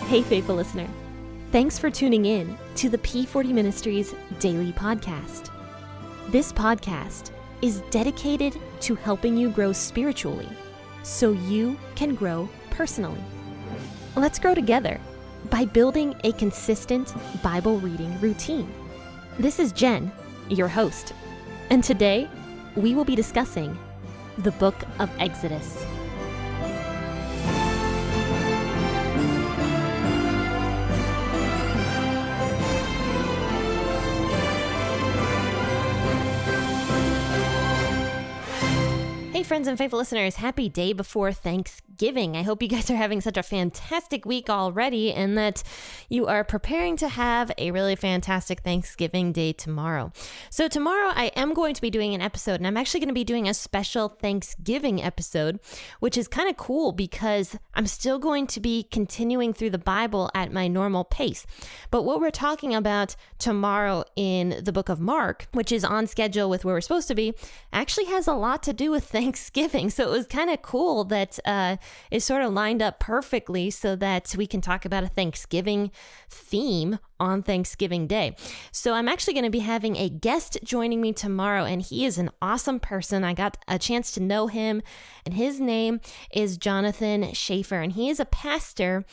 Hey, faithful listener. Thanks for tuning in to the P40 Ministries Daily Podcast. This podcast is dedicated to helping you grow spiritually so you can grow personally. Let's grow together by building a consistent Bible reading routine. This is Jen, your host, and today we will be discussing the book of Exodus. Hey friends and faithful listeners, happy day before Thanksgiving. I hope you guys are having such a fantastic week already and that you are preparing to have a really fantastic Thanksgiving day tomorrow. So tomorrow I am going to be doing an episode, and I'm actually going to be doing a special Thanksgiving episode, which is kind of cool because I'm still going to be continuing through the Bible at my normal pace. But what we're talking about tomorrow in the book of Mark, which is on schedule with where we're supposed to be, actually has a lot to do with Thanksgiving. So it was kind of cool that it sort of lined up perfectly so that we can talk about a Thanksgiving theme on Thanksgiving Day. So I'm actually going to be having a guest joining me tomorrow, and he is an awesome person. I got a chance to know him, and his name is Jonathan Schaefer, and he is a pastor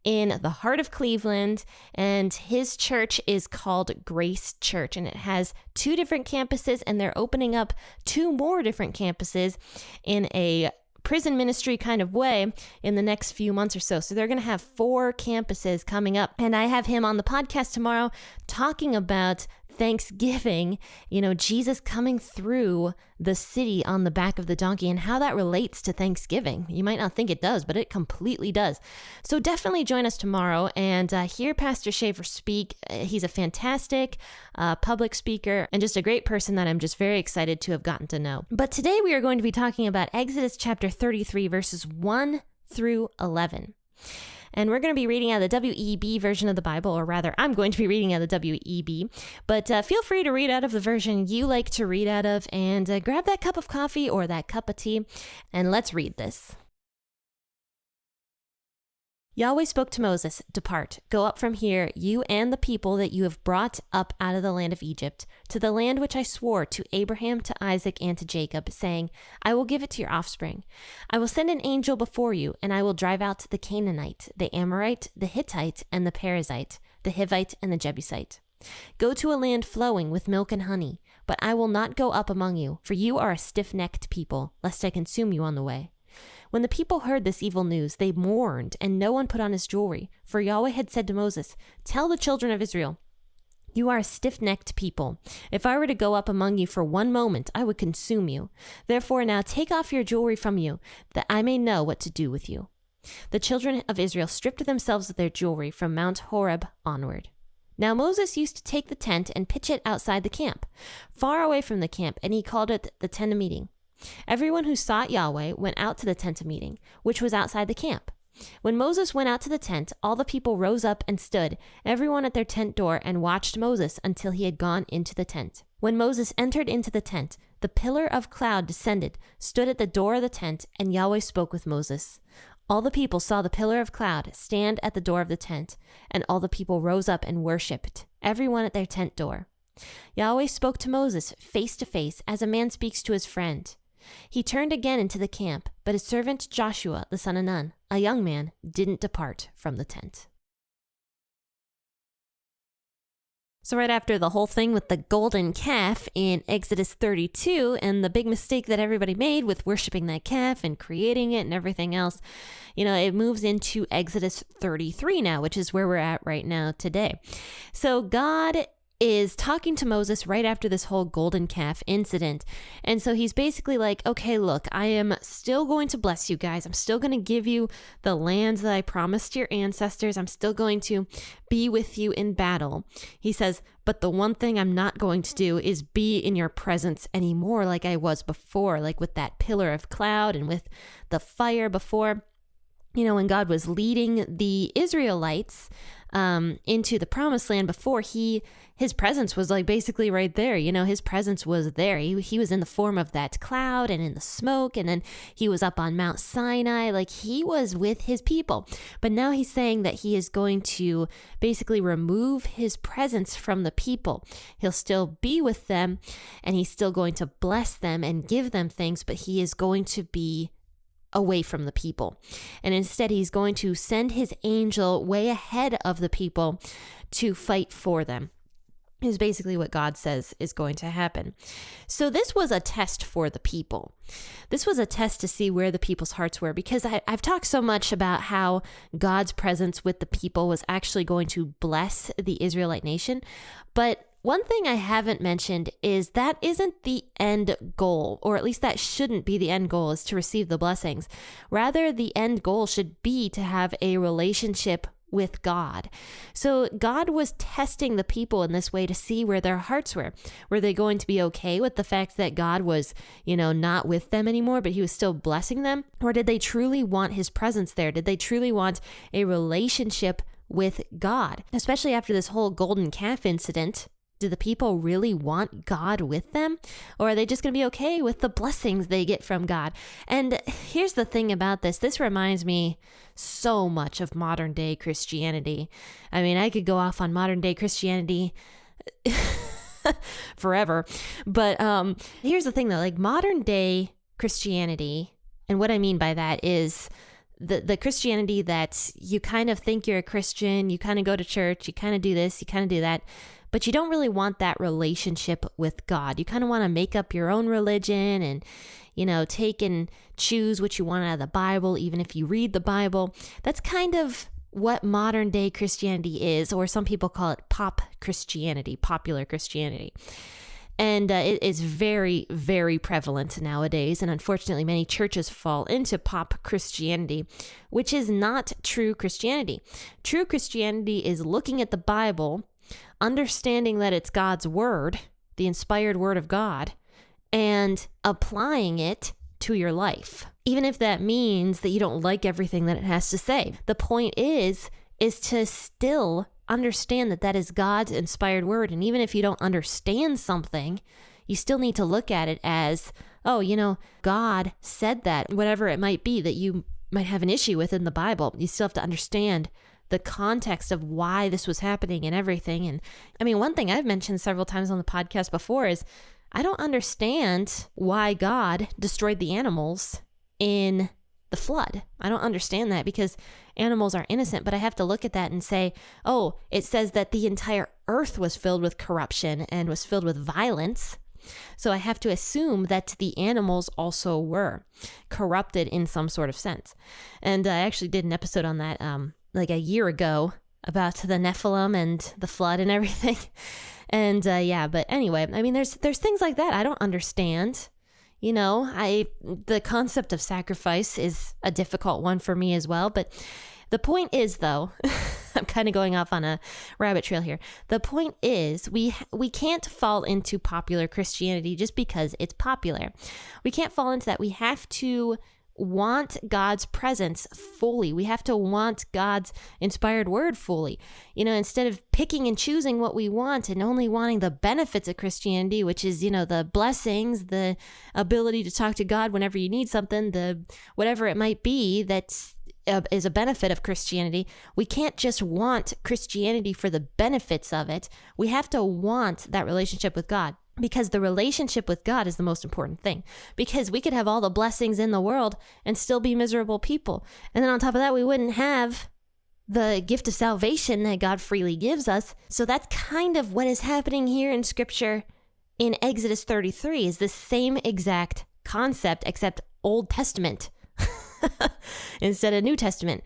in the heart of Cleveland, and his church is called Grace Church, and it has 2 different campuses, and they're opening up 2 more different campuses in a prison ministry kind of way in the next few months or so. So they're going to have 4 campuses coming up, and I have him on the podcast tomorrow talking about Thanksgiving, Jesus coming through the city on the back of the donkey and how that relates to Thanksgiving. You might not think it does, but it completely does. So definitely join us tomorrow and hear Pastor Schaefer speak. He's a fantastic public speaker and just a great person that I'm just very excited to have gotten to know. But today we are going to be talking about Exodus chapter 33, verses 1 through 11. And we're going to be reading out of the WEB version of the Bible, or rather, I'm going to be reading out of the WEB. But feel free to read out of the version you like to read out of, and grab that cup of coffee or that cup of tea, and let's read this. Yahweh spoke to Moses, "Depart, go up from here, you and the people that you have brought up out of the land of Egypt, to the land which I swore to Abraham, to Isaac, and to Jacob, saying, I will give it to your offspring. I will send an angel before you, and I will drive out the Canaanite, the Amorite, the Hittite, and the Perizzite, the Hivite, and the Jebusite. Go to a land flowing with milk and honey, but I will not go up among you, for you are a stiff-necked people, lest I consume you on the way." When the people heard this evil news, they mourned, and no one put on his jewelry. For Yahweh had said to Moses, "Tell the children of Israel, you are a stiff-necked people. If I were to go up among you for one moment, I would consume you. Therefore now take off your jewelry from you, that I may know what to do with you." The children of Israel stripped themselves of their jewelry from Mount Horeb onward. Now Moses used to take the tent and pitch it outside the camp, far away from the camp, and he called it the tent of meeting. Everyone who sought Yahweh went out to the tent of meeting, which was outside the camp. When Moses went out to the tent, all the people rose up and stood, everyone at their tent door, and watched Moses until he had gone into the tent. When Moses entered into the tent, the pillar of cloud descended, stood at the door of the tent, and Yahweh spoke with Moses. All the people saw the pillar of cloud stand at the door of the tent, and all the people rose up and worshipped, everyone at their tent door. Yahweh spoke to Moses face to face, as a man speaks to his friend. He turned again into the camp, but his servant Joshua, the son of Nun, a young man, didn't depart from the tent. So right after the whole thing with the golden calf in Exodus 32 and the big mistake that everybody made with worshiping that calf and creating it and everything else, it moves into Exodus 33 now, which is where we're at right now today. So God is talking to Moses right after this whole golden calf incident. And so he's basically like, okay, look, I am still going to bless you guys. I'm still going to give you the lands that I promised your ancestors. I'm still going to be with you in battle. He says, but the one thing I'm not going to do is be in your presence anymore like I was before, like with that pillar of cloud and with the fire before. When God was leading the Israelites into the promised land before, his presence was like basically right there. His presence was there. He was in the form of that cloud and in the smoke, and then he was up on Mount Sinai. Like, he was with his people. But now he's saying that he is going to basically remove his presence from the people. He'll still be with them, and he's still going to bless them and give them things, but he is going to be away from the people. And instead, he's going to send his angel way ahead of the people to fight for them, is basically what God says is going to happen. So this was a test for the people. This was a test to see where the people's hearts were, because I've talked so much about how God's presence with the people was actually going to bless the Israelite nation. But one thing I haven't mentioned is that isn't the end goal, or at least that shouldn't be the end goal, is to receive the blessings. Rather, the end goal should be to have a relationship with God. So God was testing the people in this way to see where their hearts were. Were they going to be okay with the fact that God was, not with them anymore, but he was still blessing them? Or did they truly want his presence there? Did they truly want a relationship with God? Especially after this whole golden calf incident, do the people really want God with them? Or are they just going to be okay with the blessings they get from God? And here's the thing about this. This reminds me so much of modern day Christianity. I mean, I could go off on modern day Christianity forever. But here's the thing though, like modern day Christianity, and what I mean by that is the Christianity that you kind of think you're a Christian, you kind of go to church, you kind of do this, you kind of do that, but you don't really want that relationship with God. You kind of want to make up your own religion and, take and choose what you want out of the Bible, even if you read the Bible. That's kind of what modern day Christianity is, or some people call it pop Christianity, popular Christianity. And it is very, very prevalent nowadays. And unfortunately, many churches fall into pop Christianity, which is not true Christianity. True Christianity is looking at the Bible, understanding that it's God's word, the inspired word of God, and applying it to your life. Even if that means that you don't like everything that it has to say. The point is to still understand that is God's inspired word. And even if you don't understand something, you still need to look at it as, God said that, whatever it might be that you might have an issue with in the Bible. You still have to understand the context of why this was happening and everything. And I mean, one thing I've mentioned several times on the podcast before is I don't understand why God destroyed the animals in the flood. I don't understand that, because animals are innocent, but I have to look at that and say, oh, it says that the entire earth was filled with corruption and was filled with violence. So I have to assume that the animals also were corrupted in some sort of sense. And I actually did an episode on that like a year ago about the Nephilim and the flood and everything. And but anyway, I mean, there's things like that I don't understand. The concept of sacrifice is a difficult one for me as well. But the point is, though, I'm kind of going off on a rabbit trail here. The point is, we can't fall into popular Christianity just because it's popular. We can't fall into that. We have to want God's presence fully. We have to want God's inspired word fully. Instead of picking and choosing what we want and only wanting the benefits of Christianity, which is, the blessings, the ability to talk to God whenever you need something, the whatever it might be that's is a benefit of Christianity. We can't just want Christianity for the benefits of it. We have to want that relationship with God. Because the relationship with God is the most important thing. Because we could have all the blessings in the world and still be miserable people. And then on top of that, we wouldn't have the gift of salvation that God freely gives us. So that's kind of what is happening here in Scripture in Exodus 33, is the same exact concept, except Old Testament instead of New Testament.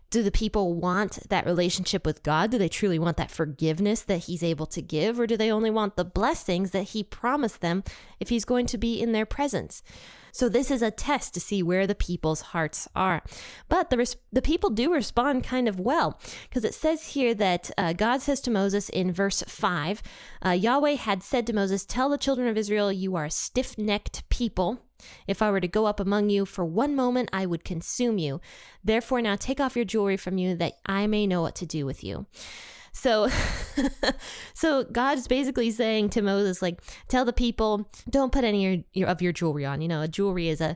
Do the people want that relationship with God? Do they truly want that forgiveness that he's able to give? Or do they only want the blessings that he promised them if he's going to be in their presence? So this is a test to see where the people's hearts are. But the people do respond kind of well, because it says here that God says to Moses in verse 5, Yahweh had said to Moses, "Tell the children of Israel, you are a stiff-necked people. If I were to go up among you for one moment, I would consume you. Therefore now take off your jewelry from you that I may know what to do with you." So, so God's basically saying to Moses, like, tell the people, don't put any of your jewelry on. You know, jewelry is a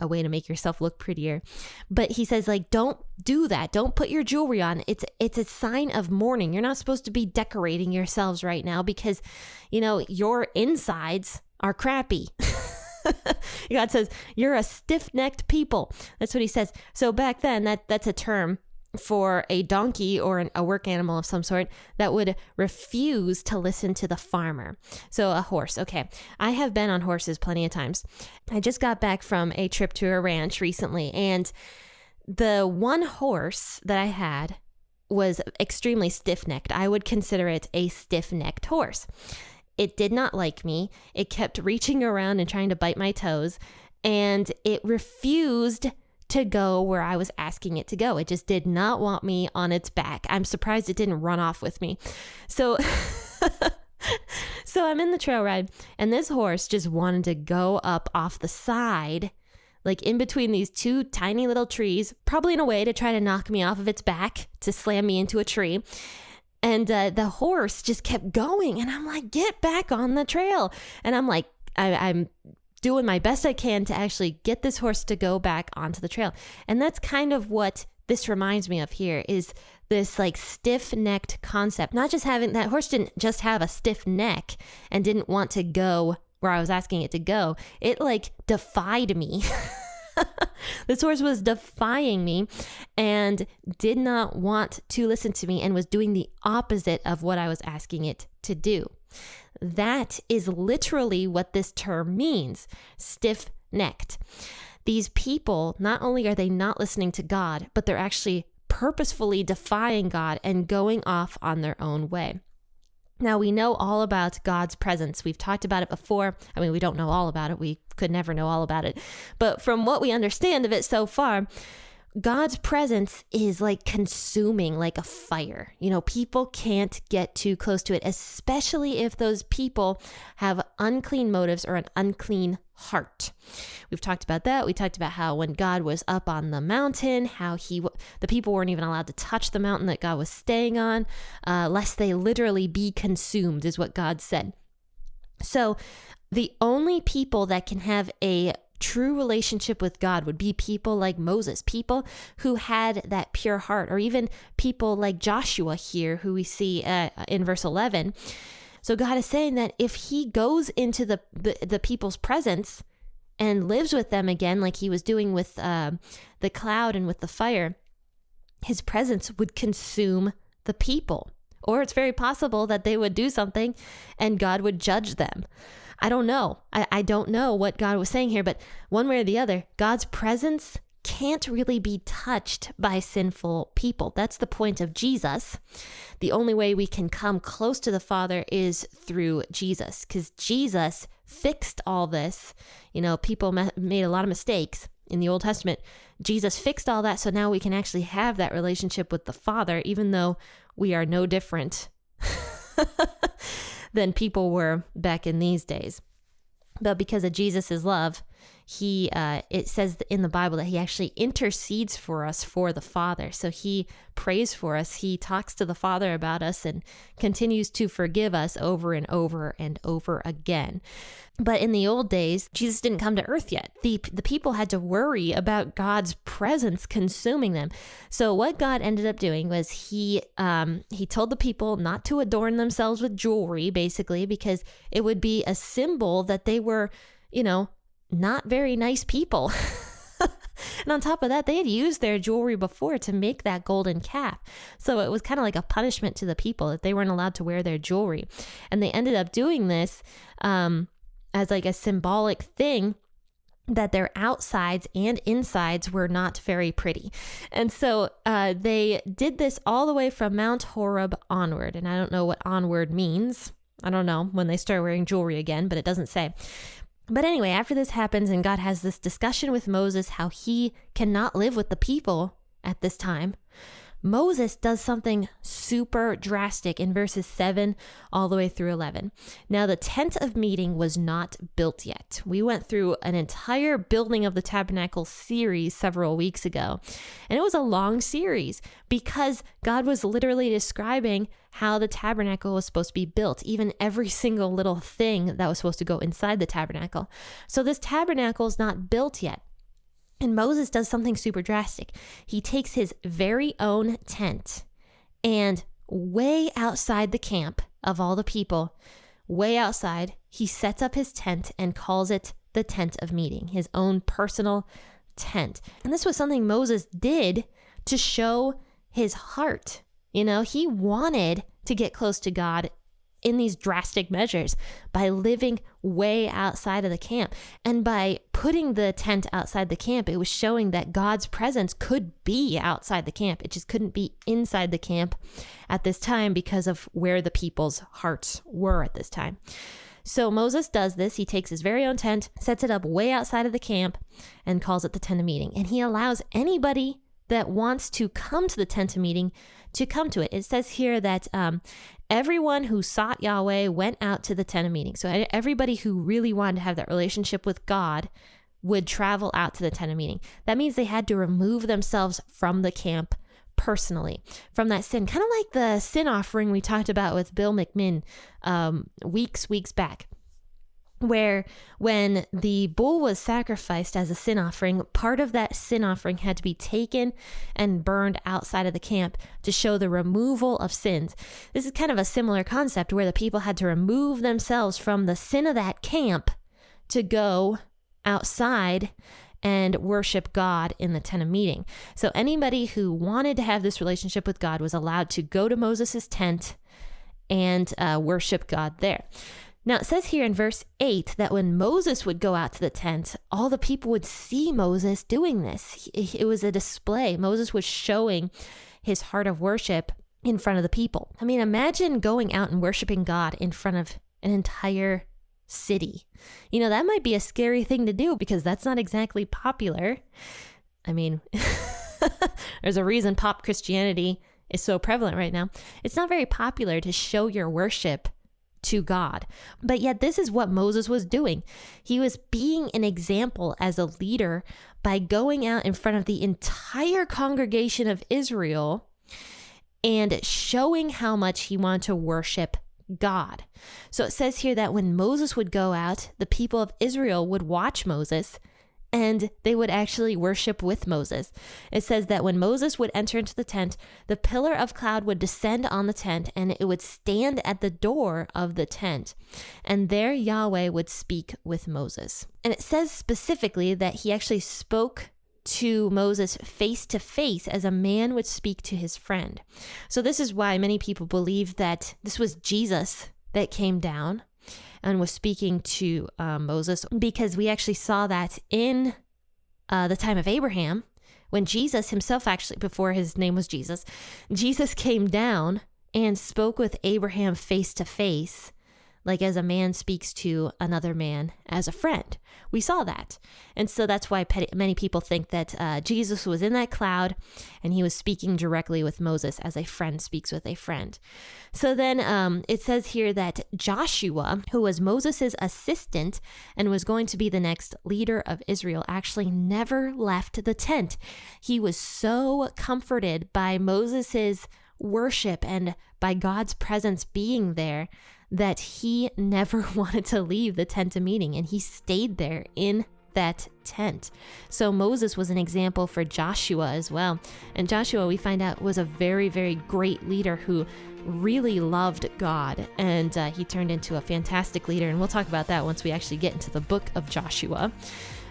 way to make yourself look prettier. But he says, like, don't do that. Don't put your jewelry on. It's a sign of mourning. You're not supposed to be decorating yourselves right now because, you know, your insides are crappy. God says, you're a stiff-necked people. That's what he says. So back then, that's a term for a donkey or a work animal of some sort that would refuse to listen to the farmer. So a horse. Okay. I have been on horses plenty of times. I just got back from a trip to a ranch recently, and the one horse that I had was extremely stiff-necked. I would consider it a stiff-necked horse. It did not like me. It kept reaching around and trying to bite my toes, and it refused to go where I was asking it to go. It just did not want me on its back. I'm surprised it didn't run off with me. So, so I'm in the trail ride, and this horse just wanted to go up off the side, like in between these two tiny little trees, probably in a way to try to knock me off of its back, to slam me into a tree. And the horse just kept going, and I'm like, get back on the trail. And I'm like, I'm doing my best I can to actually get this horse to go back onto the trail. And that's kind of what this reminds me of here, is this like stiff-necked concept. Not just having, that horse didn't just have a stiff neck and didn't want to go where I was asking it to go. It like defied me. This horse was defying me and did not want to listen to me and was doing the opposite of what I was asking it to do. That is literally what this term means, stiff-necked. These people, not only are they not listening to God, but they're actually purposefully defying God and going off on their own way. Now, we know all about God's presence. We've talked about it before. I mean, we don't know all about it. We could never know all about it. But from what we understand of it so far, God's presence is like consuming, like a fire. You know, people can't get too close to it, especially if those people have unclean motives or an unclean heart. We've talked about that. We talked about how when God was up on the mountain, how the people weren't even allowed to touch the mountain that God was staying on, lest they literally be consumed, is what God said. So the only people that can have a true relationship with God would be people like Moses, people who had that pure heart, or even people like Joshua here, who we see in verse 11. So God is saying that if he goes into the people's presence and lives with them again, like he was doing with the cloud and with the fire, his presence would consume the people. Or it's very possible that they would do something and God would judge them. I don't know. I don't know what God was saying here, but one way or the other, God's presence can't really be touched by sinful people. That's the point of Jesus. The only way we can come close to the Father is through Jesus, because Jesus fixed all this. You know, people made a lot of mistakes in the Old Testament. Jesus fixed all that, so now we can actually have that relationship with the Father, even though we are no different than people were back in these days. But because of Jesus' love, it says in the Bible that he actually intercedes for us for the Father. So he prays for us. He talks to the Father about us and continues to forgive us over and over and over again. But in the old days, Jesus didn't come to earth yet. The people had to worry about God's presence consuming them. So what God ended up doing was he told the people not to adorn themselves with jewelry, basically, because it would be a symbol that they were, you know, not very nice people. And on top of that, they had used their jewelry before to make that golden calf. So it was kind of like a punishment to the people that they weren't allowed to wear their jewelry. And they ended up doing this as like a symbolic thing, that their outsides and insides were not very pretty. And so they did this all the way from Mount Horeb onward. And I don't know what onward means. I don't know when they start wearing jewelry again, but it doesn't say. But anyway, after this happens and God has this discussion with Moses how he cannot live with the people at this time, Moses does something super drastic in verses 7 all the way through 11. Now, the tent of meeting was not built yet. We went through an entire building of the tabernacle series several weeks ago, and it was a long series because God was literally describing how the tabernacle was supposed to be built, even every single little thing that was supposed to go inside the tabernacle. So this tabernacle is not built yet. And Moses does something super drastic. He takes his very own tent and way outside the camp of all the people, way outside, he sets up his tent and calls it the tent of meeting, his own personal tent. And this was something Moses did to show his heart. He wanted to get close to God in these drastic measures by living way outside of the camp. And by putting the tent outside the camp, it was showing that God's presence could be outside the camp. It just couldn't be inside the camp at this time because of where the people's hearts were at this time. So Moses does this. He takes his very own tent, sets it up way outside of the camp, and calls it the tent of meeting. And he allows anybody that wants to come to the tent of meeting to come to it. It says here that everyone who sought Yahweh went out to the tent of meeting. So everybody who really wanted to have that relationship with God would travel out to the tent of meeting. That means they had to remove themselves from the camp personally, from that sin, kind of like the sin offering we talked about with Bill McMinn weeks back, where when the bull was sacrificed as a sin offering, part of that sin offering had to be taken and burned outside of the camp to show the removal of sins. This is kind of a similar concept where the people had to remove themselves from the sin of that camp to go outside and worship God in the tent of meeting. So anybody who wanted to have this relationship with God was allowed to go to Moses' tent and worship God there. Now, it says here in verse 8 that when Moses would go out to the tent, all the people would see Moses doing this. It was a display. Moses was showing his heart of worship in front of the people. I mean, imagine going out and worshiping God in front of an entire city. That might be a scary thing to do because that's not exactly popular. I mean, there's a reason pop Christianity is so prevalent right now. It's not very popular to show your worship to God. But yet this is what Moses was doing. He was being an example as a leader by going out in front of the entire congregation of Israel and showing how much he wanted to worship God. So it says here that when Moses would go out, the people of Israel would watch Moses and they would actually worship with Moses. It says that when Moses would enter into the tent, the pillar of cloud would descend on the tent and it would stand at the door of the tent. And there Yahweh would speak with Moses. And it says specifically that he actually spoke to Moses face to face as a man would speak to his friend. So this is why many people believe that this was Jesus that came down and was speaking to Moses, because we actually saw that in the time of Abraham, when Jesus himself, actually before his name was Jesus came down and spoke with Abraham face to face, like as a man speaks to another man as a friend. We saw that. And so that's why many people think that Jesus was in that cloud and he was speaking directly with Moses as a friend speaks with a friend. So then it says here that Joshua, who was Moses' assistant and was going to be the next leader of Israel, actually never left the tent. He was so comforted by Moses' worship and by God's presence being there that he never wanted to leave the tent of meeting, and he stayed there in that tent. So Moses was an example for Joshua as well. And Joshua, we find out, was a very, very great leader who really loved God, and he turned into a fantastic leader. And we'll talk about that once we actually get into the book of Joshua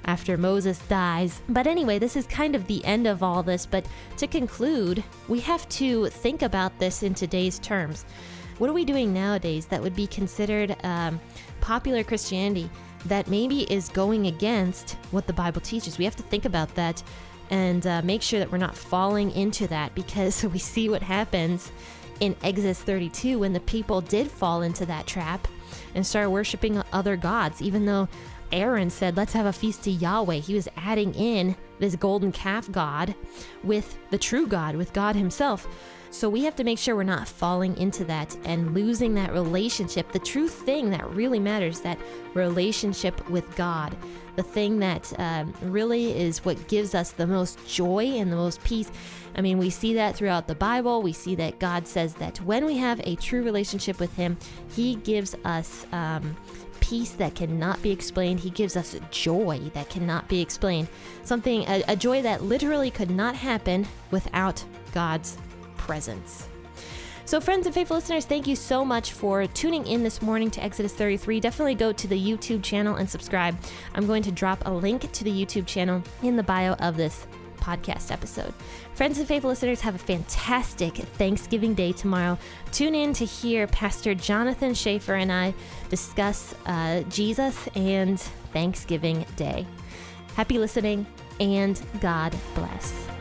after Moses dies. But anyway, this is kind of the end of all this. But to conclude, we have to think about this in today's terms. What are we doing nowadays that would be considered popular Christianity that maybe is going against what the Bible teaches? We have to think about that and make sure that we're not falling into that, because we see what happens in Exodus 32 when the people did fall into that trap and start worshiping other gods, even though Aaron said, let's have a feast to Yahweh, he was adding in this golden calf god with the true God, with God himself. So we have to make sure we're not falling into that and losing that relationship, the true thing that really matters, that relationship with God, the thing that really is what gives us the most joy and the most peace. I mean, we see that throughout the Bible. We see that God says that when we have a true relationship with him, he gives us peace that cannot be explained. He gives us joy that cannot be explained. A joy that literally could not happen without God's presence. So friends and faithful listeners, thank you so much for tuning in this morning to Exodus 33. Definitely go to the YouTube channel and subscribe. I'm going to drop a link to the YouTube channel in the bio of this podcast episode. Friends and faithful listeners, have a fantastic Thanksgiving Day tomorrow. Tune in to hear Pastor Jonathan Schaefer and I discuss Jesus and Thanksgiving Day. Happy listening, and God bless.